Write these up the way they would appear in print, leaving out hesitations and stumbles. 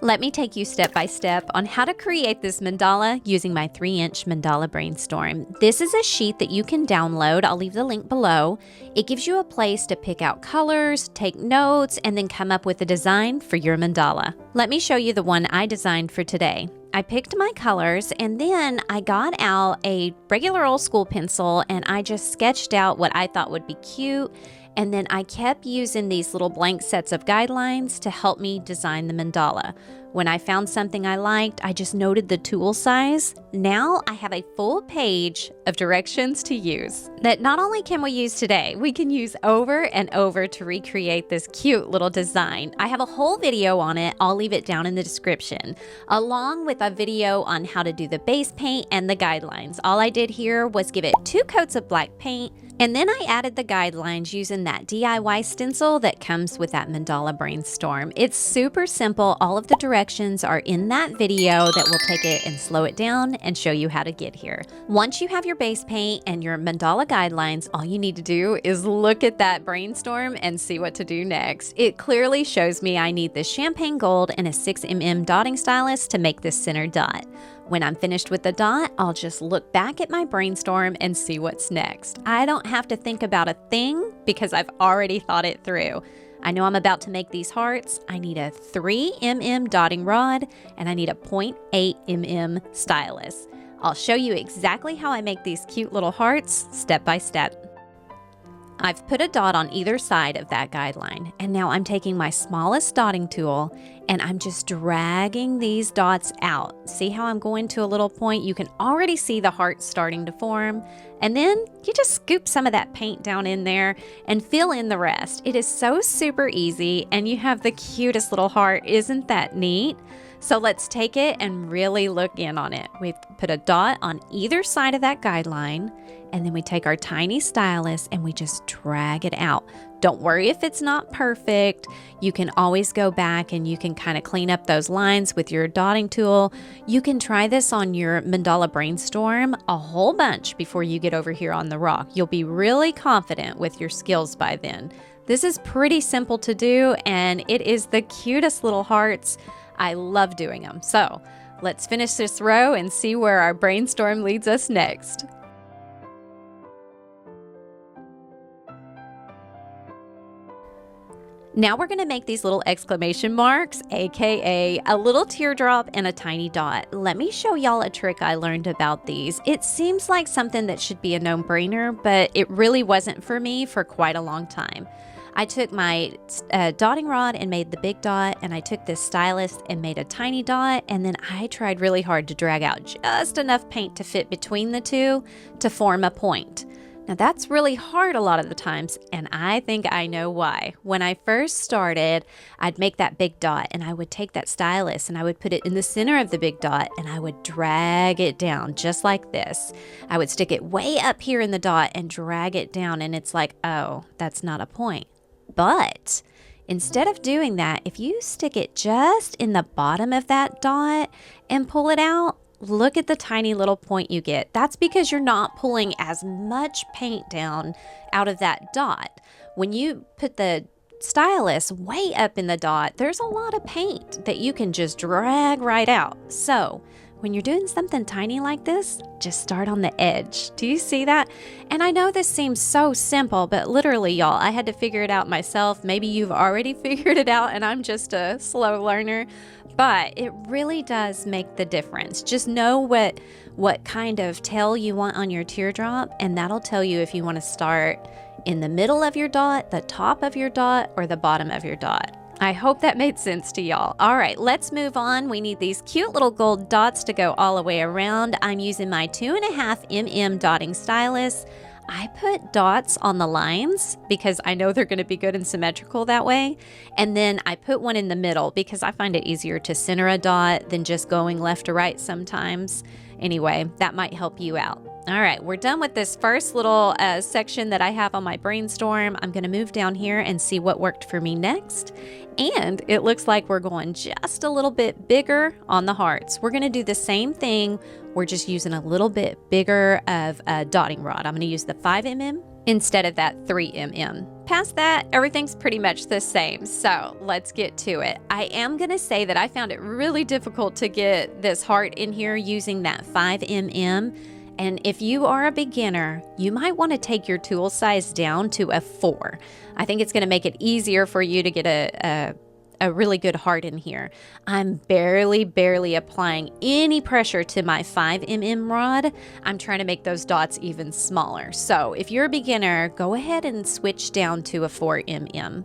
Let me take you step by step on how to create this mandala using my 3-inch Mandala Brainstorm. This is a sheet that you can download. I'll leave the link below. It gives you a place to pick out colors, take notes, and then come up with a design for your mandala. Let me show you the one I designed for today. I picked my colors and then I got out a regular old school pencil and I just sketched out what I thought would be cute. And then I kept using these little blank sets of guidelines to help me design the mandala. When I found something I liked, I just noted the tool size. Now I have a full page of directions to use that not only can we use today, we can use over and over to recreate this cute little design. I have a whole video on it. I'll leave it down in the description, along with a video on how to do the base paint and the guidelines. All I did here was give it 2 coats of black paint, and then I added the guidelines using that DIY stencil that comes with that Mandala Brainstorm. It's super simple. All of the directions are in that video that will take it and slow it down and show you how to get here. Once you have your base paint and your mandala guidelines, all you need to do is look at that brainstorm and see what to do next. It clearly shows me I need this champagne gold and a 6mm dotting stylus to make this center dot. When I'm finished with the dot, I'll just look back at my brainstorm and see what's next. I don't have to think about a thing because I've already thought it through. I know I'm about to make these hearts. I need a 3mm dotting rod and I need a 0.8mm stylus. I'll show you exactly how I make these cute little hearts step by step. I've put a dot on either side of that guideline, and now I'm taking my smallest dotting tool and I'm just dragging these dots out. See how I'm going to a little point? You can already see the heart starting to form, and then you just scoop some of that paint down in there and fill in the rest. It is so super easy, and you have the cutest little heart. Isn't that neat? So let's take it and really look in on it. We've put a dot on either side of that guideline, and then we take our tiny stylus and we just drag it out. Don't worry if it's not perfect. You can always go back and you can kind of clean up those lines with your dotting tool. You can try this on your Mandala Brainstorm a whole bunch before you get over here on the rock. You'll be really confident with your skills by then. This is pretty simple to do, and it is the cutest little hearts. I love doing them. So let's finish this row and see where our brainstorm leads us next. Now we're going to make these little exclamation marks, aka a little teardrop and a tiny dot. Let me show y'all a trick I learned about these. It seems like something that should be a no-brainer, but it really wasn't for me for quite a long time. I took my dotting rod and made the big dot, and I took this stylus and made a tiny dot, and then I tried really hard to drag out just enough paint to fit between the two to form a point. Now that's really hard a lot of the times, and I think I know why. When I first started, I'd make that big dot and I would take that stylus and I would put it in the center of the big dot and I would drag it down just like this. I would stick it way up here in the dot and drag it down, and it's like, oh, that's not a point. But instead of doing that, if you stick it just in the bottom of that dot and pull it out, look at the tiny little point you get. That's because you're not pulling as much paint down out of that dot. When you put the stylus way up in the dot, there's a lot of paint that you can just drag right out. So when you're doing something tiny like this, just start on the edge. Do you see that? And I know this seems so simple, but literally, y'all, I had to figure it out myself. Maybe you've already figured it out and I'm just a slow learner, but it really does make the difference. Just know what kind of tail you want on your teardrop, and that'll tell you if you want to start in the middle of your dot, the top of your dot, or the bottom of your dot. I hope that made sense to y'all. All right, let's move on. We need these cute little gold dots to go all the way around. I'm using my 2.5mm dotting stylus. I put dots on the lines because I know they're going to be good and symmetrical that way. And then I put one in the middle because I find it easier to center a dot than just going left to right sometimes. Anyway, that might help you out. All right, we're done with this first little section that I have on my brainstorm. I'm going to move down here and see what worked for me next. And it looks like we're going just a little bit bigger on the hearts. We're going to do the same thing. We're just using a little bit bigger of a dotting rod. I'm going to use the 5mm instead of that 3mm. Past that, everything's pretty much the same. So let's get to it. I am going to say that I found it really difficult to get this heart in here using that 5mm. And if you are a beginner, you might want to take your tool size down to a 4. I think it's going to make it easier for you to get a really good heart in here. I'm barely applying any pressure to my 5mm rod. I'm trying to make those dots even smaller. So if you're a beginner, go ahead and switch down to a 4mm.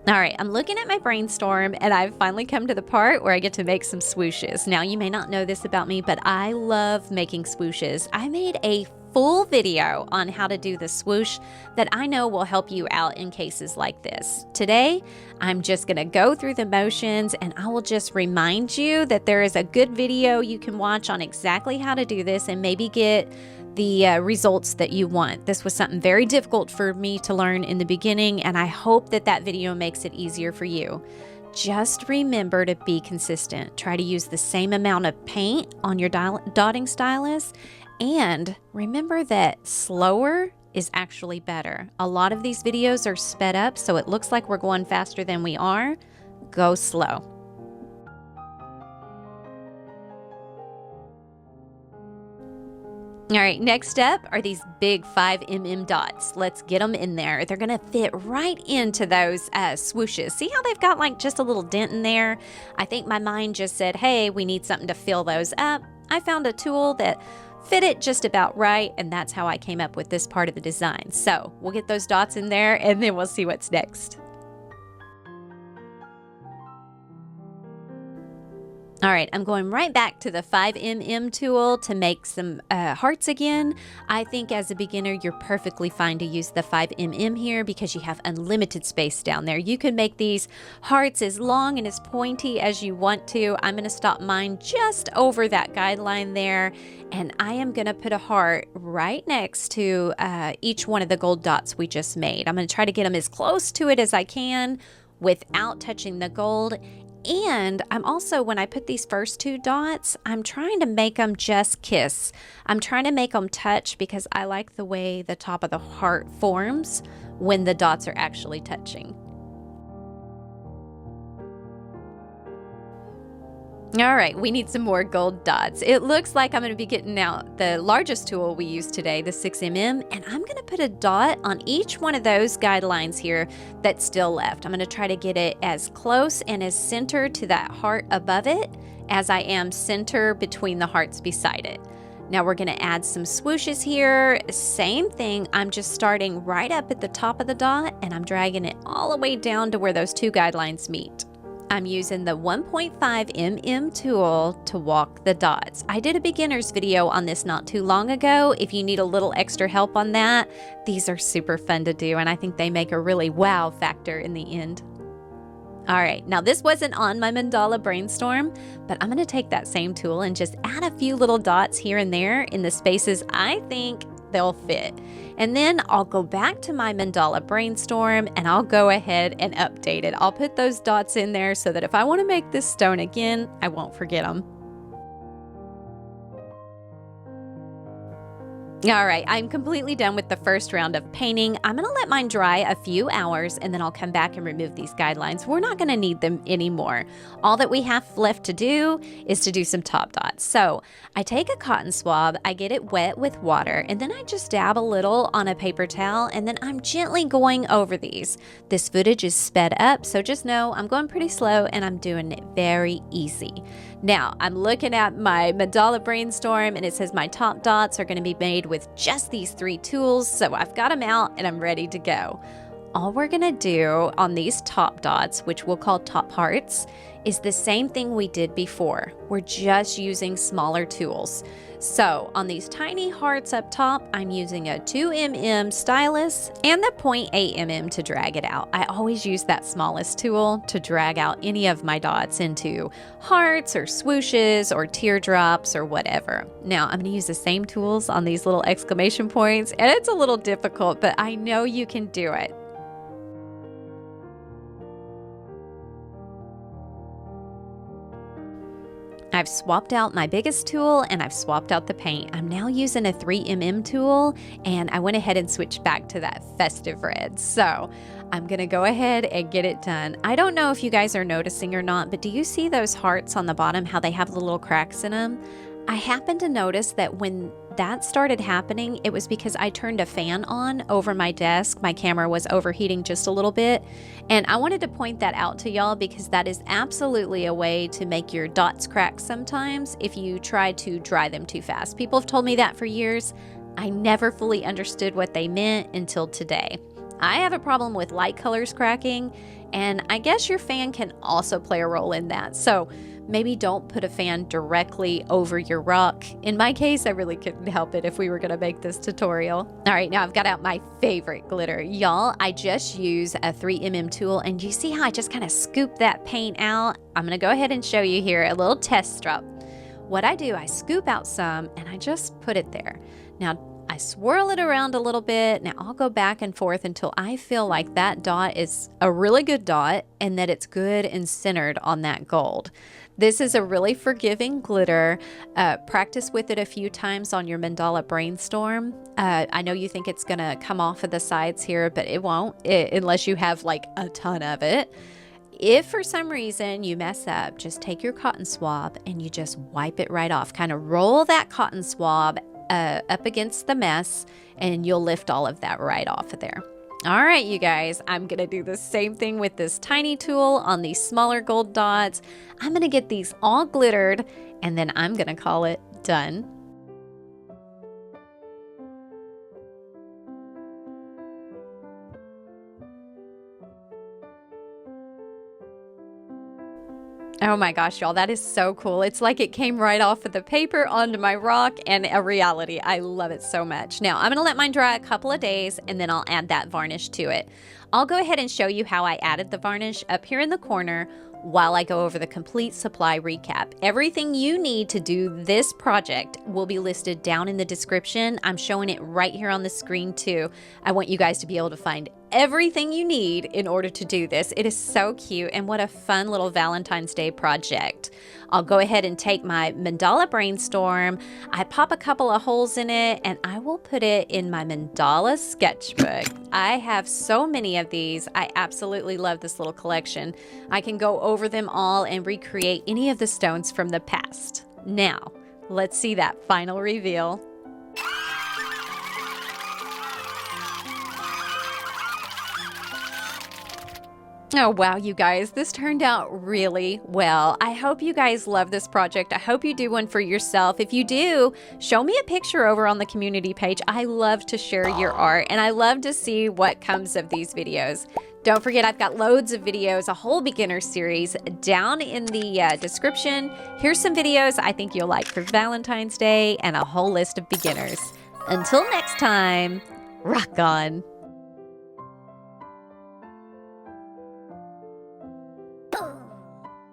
All right, I'm looking at my brainstorm and I've finally come to the part where I get to make some swooshes. Now, you may not know this about me, but I love making swooshes. I made a full video on how to do the swoosh that I know will help you out in cases like this. Today, I'm just gonna go through the motions and I will just remind you that there is a good video you can watch on exactly how to do this and maybe get the results that you want. This was something very difficult for me to learn in the beginning, and I hope that that video makes it easier for you. Just remember to be consistent. Try to use the same amount of paint on your dotting stylus, and remember that slower is actually better. A lot of these videos are sped up, so it looks like we're going faster than we are. Go slow. All right, next up are these big 5mm dots. Let's get them in there. They're gonna fit right into those swooshes. See how they've got like just a little dent in there? I think my mind just said, hey, we need something to fill those up. I found a tool that fit it just about right, and that's how I came up with this part of the design. So we'll get those dots in there and then we'll see what's next. All right, I'm going right back to the 5mm tool to make some hearts again. I think as a beginner, you're perfectly fine to use the 5mm here because you have unlimited space down there. You can make these hearts as long and as pointy as you want to. I'm gonna stop mine just over that guideline there, and I am gonna put a heart right next to each one of the gold dots we just made. I'm gonna try to get them as close to it as I can without touching the gold. And I'm also, when I put these first two dots, I'm trying to make them just kiss. I'm trying to make them touch because I like the way the top of the heart forms when the dots are actually touching. All right, we need some more gold dots. It looks like I'm going to be getting out the largest tool we use today, the 6mm, and I'm going to put a dot on each one of those guidelines here that's still left. I'm going to try to get it as close and as center to that heart above it as I am center between the hearts beside it. Now we're going to add some swooshes here. Same thing, I'm just starting right up at the top of the dot and I'm dragging it all the way down to where those two guidelines meet. I'm using the 1.5mm tool to walk the dots. I did a beginner's video on this not too long ago. If you need a little extra help on that, these are super fun to do, and I think they make a really wow factor in the end. All right, now this wasn't on my Mandala Brainstorm, but I'm gonna take that same tool and just add a few little dots here and there in the spaces I think they'll fit. And then I'll go back to my Mandala Brainstorm and I'll go ahead and update it. I'll put those dots in there so that if I want to make this stone again, I won't forget them. All right, I'm completely done with the first round of painting. I'm gonna let mine dry a few hours and then I'll come back and remove these guidelines. We're not gonna need them anymore. All that we have left to do is to do some top dots. So I take a cotton swab, I get it wet with water, and then I just dab a little on a paper towel and then I'm gently going over these. This footage is sped up, so just know I'm going pretty slow and I'm doing it very easy. Now, I'm looking at my Mandala Brainstorm and it says my top dots are gonna be made with just these 3 tools, so I've got them out and I'm ready to go. All we're gonna do on these top dots, which we'll call top hearts, is the same thing we did before. We're just using smaller tools. So on these tiny hearts up top, I'm using a 2mm stylus and the 0.8mm to drag it out. I always use that smallest tool to drag out any of my dots into hearts or swooshes or teardrops or whatever. Now I'm gonna use the same tools on these little exclamation points, and it's a little difficult, but I know you can do it. I've swapped out my biggest tool and I've swapped out the paint. I'm now using a 3mm tool, and I went ahead and switched back to that festive red. So I'm gonna go ahead and get it done. I don't know if you guys are noticing or not, but do you see those hearts on the bottom, how they have the little cracks in them? I happened to notice that when that started happening, it was because I turned a fan on over my desk. My camera was overheating just a little bit. And I wanted to point that out to y'all because that is absolutely a way to make your dots crack sometimes if you try to dry them too fast. People have told me that for years. I never fully understood what they meant until today. I have a problem with light colors cracking, and I guess your fan can also play a role in that. So maybe don't put a fan directly over your rock. In my case, I really couldn't help it if we were gonna make this tutorial. All right, now I've got out my favorite glitter. Y'all, I just use a 3mm tool, and you see how I just kind of scoop that paint out? I'm gonna go ahead and show you here a little test drop. What I do, I scoop out some and I just put it there. Now, I swirl it around a little bit. Now I'll go back and forth until I feel like that dot is a really good dot and that it's good and centered on that gold. This is a really forgiving glitter. Practice with it a few times on your Mandala Brainstorm. I know you think it's gonna come off of the sides here, but it won't unless you have like a ton of it. If for some reason you mess up, just take your cotton swab and you just wipe it right off. Kind of roll that cotton swab up against the mess, and you'll lift all of that right off of there. All right, you guys, I'm gonna do the same thing with this tiny tool on these smaller gold dots. I'm gonna get these all glittered, and then I'm gonna call it done. Oh my gosh, y'all, that is so cool. It's like it came right off of the paper onto my rock and a reality. I love it so much. Now, I'm gonna let mine dry a couple of days and then I'll add that varnish to it. I'll go ahead and show you how I added the varnish up here in the corner while I go over the complete supply recap. Everything you need to do this project will be listed down in the description. I'm showing it right here on the screen too. I want you guys to be able to find everything you need in order to do this. It is so cute, and what a fun little Valentine's Day project. I'll go ahead and take my Mandala Brainstorm. I pop a couple of holes in it and I will put it in my Mandala Sketchbook. I have so many of these. I absolutely love this little collection. I can go over them all and recreate any of the stones from the past. Now, let's see that final reveal. Oh wow, you guys, this turned out really well. I hope you guys love this project. I hope you do one for yourself. If you do, show me a picture over on the community page. I love to share your art and I love to see what comes of these videos. Don't forget, I've got loads of videos, a whole beginner series down in the description. Here's some videos I think you'll like for Valentine's Day and a whole list of beginners. Until next time, rock on.